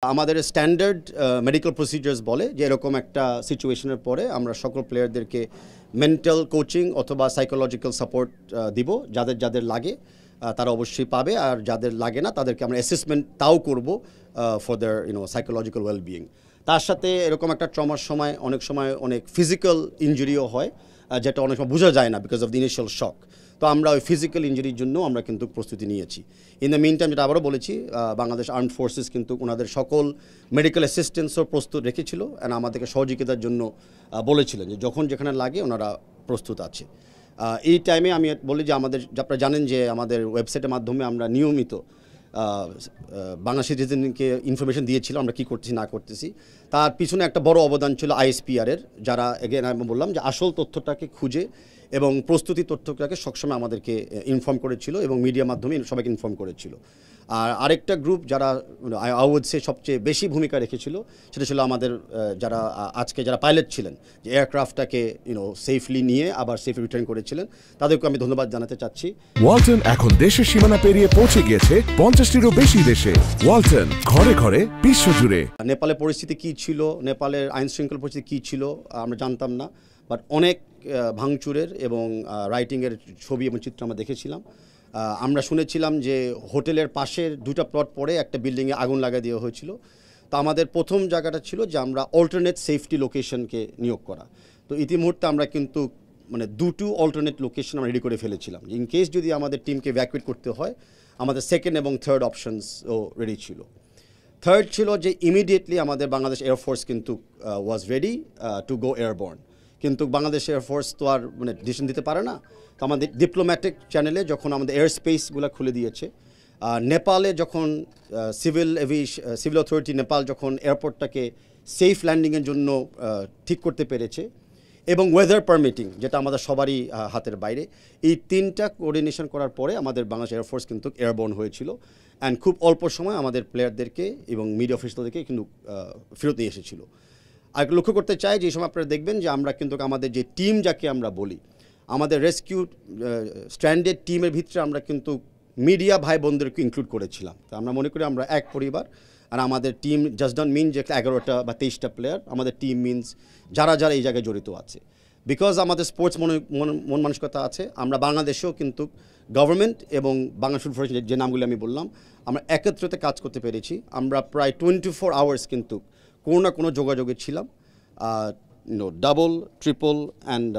আমাদের standard medical procedures বলে যে এরকম একটা সিচুয়েশনের পরে আমরা সকল প্লেয়ারদেরকে মেন্টাল কোচিং অথবা সাইকোলজিক্যাল সাপোর্ট দিব, যাদের যাদের লাগে তারা অবশ্যই পাবে, আর যাদের লাগে না তাদেরকে আমরা অ্যাসেসমেন্ট তাও করব ফর দেয়ার সাইকোলজিক্যাল ওয়েলবিইং। তার সাথে এরকম একটা ট্রমার সময় অনেক ফিজিক্যাল ইনজুরিও হয়, যেটা অনেক সময় বোঝা যায় না বিকজ অফ দ্য ইনিশিয়াল শক। তো আমরা ওই ফিজিক্যাল ইনজুরির জন্য আমরা কিন্তু প্রস্তুতি নিয়েছি। ইন দ্য মিন টাইম, যেটা আবারও বলেছি, বাংলাদেশ আর্মড ফোর্সেস কিন্তু ওনাদের সকল মেডিকেল অ্যাসিস্ট্যান্সও প্রস্তুত রেখেছিল অ্যান্ড আমাদেরকে সহযোগিতার জন্য বলেছিলেন যে যখন যেখানে লাগে ওনারা প্রস্তুত আছে। এই টাইমে আমি বলি যে আপনারা জানেন যে আমাদের ওয়েবসাইটের মাধ্যমে আমরা নিয়মিত বাংলা সিটিজেনকে ইনফরমেশন দিয়েছিলাম আমরা কী করতেছি না করতেছি। তার পিছনে একটা বড় অবদান ছিল আইএসপিআরের, যারা এগেন আমি বললাম যে আসল তথ্যটাকে খুঁজে এবং প্রস্তুতি তথ্যটাকে সবসময় আমাদেরকে ইনফর্ম করেছিল এবং মিডিয়ার মাধ্যমে সবাইকে ইনফর্ম করেছিল। আর আরেকটা গ্রুপ যারা আইউডসে সবচেয়ে বেশি ভূমিকা রেখেছিল সেটা ছিল আমাদের যারা পাইলট ছিলেন, যে এয়ারক্রাফটটাকে সেফলি নিয়ে আবার সেফলি রিটার্ন করেছিলেন, তাদেরকে আমি ধন্যবাদ জানাতে চাচ্ছি। ওয়ালটন এখন দেশের সীমানা পেরিয়ে পৌঁছে গিয়েছে 50টিরও বেশি দেশে। ওয়ালটন, ঘরে ঘরে বিশ্বজুড়ে। নেপালের পরিস্থিতি কী ছিল, নেপালের আইন শৃঙ্খলা পরিস্থিতি কী ছিল আমরা জানতাম না, বাট অনেক ভাঙচুরের এবং রাইটিংয়ের ছবি এবং চিত্র আমরা দেখেছিলাম। আমরা শুনেছিলাম যে হোটেলের পাশের দুটো প্লট পরে একটা বিল্ডিংয়ে আগুন লাগিয়ে দেওয়া হয়েছিল। তো আমাদের প্রথম জায়গাটা ছিল যে আমরা অল্টারনেট সেফটি লোকেশনকে নিয়োগ করা। তো ইতিমুহূর্তে আমরা কিন্তু দুটো অল্টারনেট লোকেশন আমরা রেডি করে ফেলেছিলাম, ইন কেস যদি আমাদের টিমকে ভ্যাকুয়েট করতে হয় আমাদের সেকেন্ড এবং থার্ড অপশনসও রেডি ছিল। থার্ড ছিল যে ইমিডিয়েটলি আমাদের বাংলাদেশ এয়ারফোর্স কিন্তু was ready to go airborne, কিন্তু বাংলাদেশ এয়ারফোর্স তো আর ডিসিশন দিতে পারে না। তো আমাদের ডিপ্লোম্যাটিক চ্যানেলে যখন আমাদের এয়ার স্পেসগুলো খুলে দিয়েছে, নেপালে যখন সিভিল অথরিটি নেপাল যখন এয়ারপোর্টটাকে সেফ ল্যান্ডিংয়ের জন্য ঠিক করতে পেরেছে এবং ওয়েদার পারমিটিং, যেটা আমাদের সবারই হাতের বাইরে, এই তিনটা কোঅর্ডিনেশন করার পরে আমাদের বাংলাদেশ এয়ারফোর্স কিন্তু এয়ারবোর্ন হয়েছিল অ্যান্ড খুব অল্প সময় আমাদের প্লেয়ারদেরকে এবং মিডিয়া অফিসারদেরকে কিন্তু ফেরত নিয়ে এসেছিল। আর লক্ষ্য করতে চাই যে এই সময় আপনারা দেখবেন যে আমরা কিন্তু আমাদের যে টিম যাকে আমরা বলি, আমাদের রেস্কিউ স্ট্যান্ডার্ড টিমের ভিতরে আমরা কিন্তু মিডিয়া ভাই বোনদেরকে ইনক্লুড করেছিলাম। তো আমরা মনে করি আমরা এক পরিবার, আর আমাদের টিম জাস্ট ডন্ট মিন যে 11টা বা 23টা প্লেয়ার, আমাদের টিম মিনস যারা যারা এই জায়গায় জড়িত আছে। বিকজ আমাদের স্পোর্টস মন মানসিকতা আছে, আমরা বাংলাদেশেও কিন্তু গভর্নমেন্ট এবং বাংলাদেশ ফুটবল ফেডারেশন যে নামগুলি আমি বললাম, আমরা একত্রিত কাজ করতে পেরেছি। আমরা প্রায় 24 আওয়ার্স কিন্তু কোনো না কোনো যোগাযোগে ছিলাম, ডাবল, ট্রিপল অ্যান্ড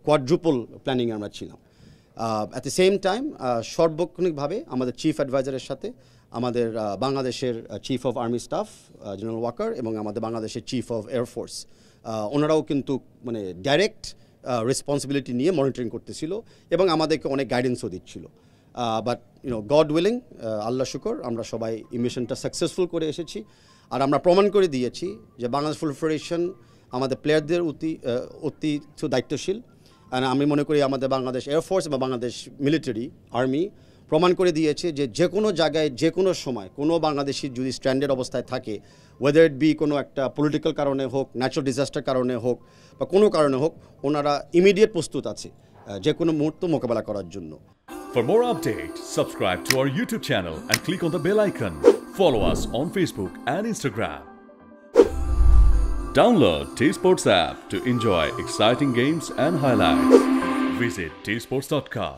কোয়াড্রুপল প্ল্যানিংয়ে আমরা ছিলাম। অ্যাট দ্য সেম টাইম সার্বক্ষণিকভাবে আমাদের চিফ অ্যাডভাইজারের সাথে আমাদের বাংলাদেশের chief of army staff general Waker এবং আমাদের বাংলাদেশের চিফ অফ এয়ারফোর্স, ওনারাও কিন্তু ডাইরেক্ট রেসপন্সিবিলিটি নিয়ে মনিটরিং করতেছিল এবং আমাদেরকে অনেক গাইডেন্সও দিচ্ছিল। বাট গড উইলিং, আল্লাহ শুকর, আমরা সবাই এই মিশনটা সাকসেসফুল করে এসেছি। আর আমরা প্রমাণ করে দিয়েছি যে বাংলাদেশ ফুটবল ফেডারেশন আমাদের প্লেয়ারদের অতি দায়িত্বশীল। আর আমি মনে করি আমাদের বাংলাদেশ এয়ারফোর্স বা বাংলাদেশ মিলিটারি আর্মি প্রমাণ করে দিয়েছে যে যে কোনো জায়গায় যে কোনো সময় কোনো বাংলাদেশি যদি স্ট্যান্ডার্ড অবস্থায় থাকে, ওয়েদার ইট বি কোনো একটা পলিটিক্যাল কারণে হোক, ন্যাচারাল ডিজাস্টার কারণে হোক বা কোনো কারণে হোক, ওনারা ইমিডিয়েট প্রস্তুত আছে যে কোনো মুহূর্ত মোকাবেলা করার জন্য। For more updates, subscribe to our YouTube channel and click on the bell icon. Follow us on Facebook and Instagram. Download T-Sports app to enjoy exciting games and highlights. Visit tsports.com.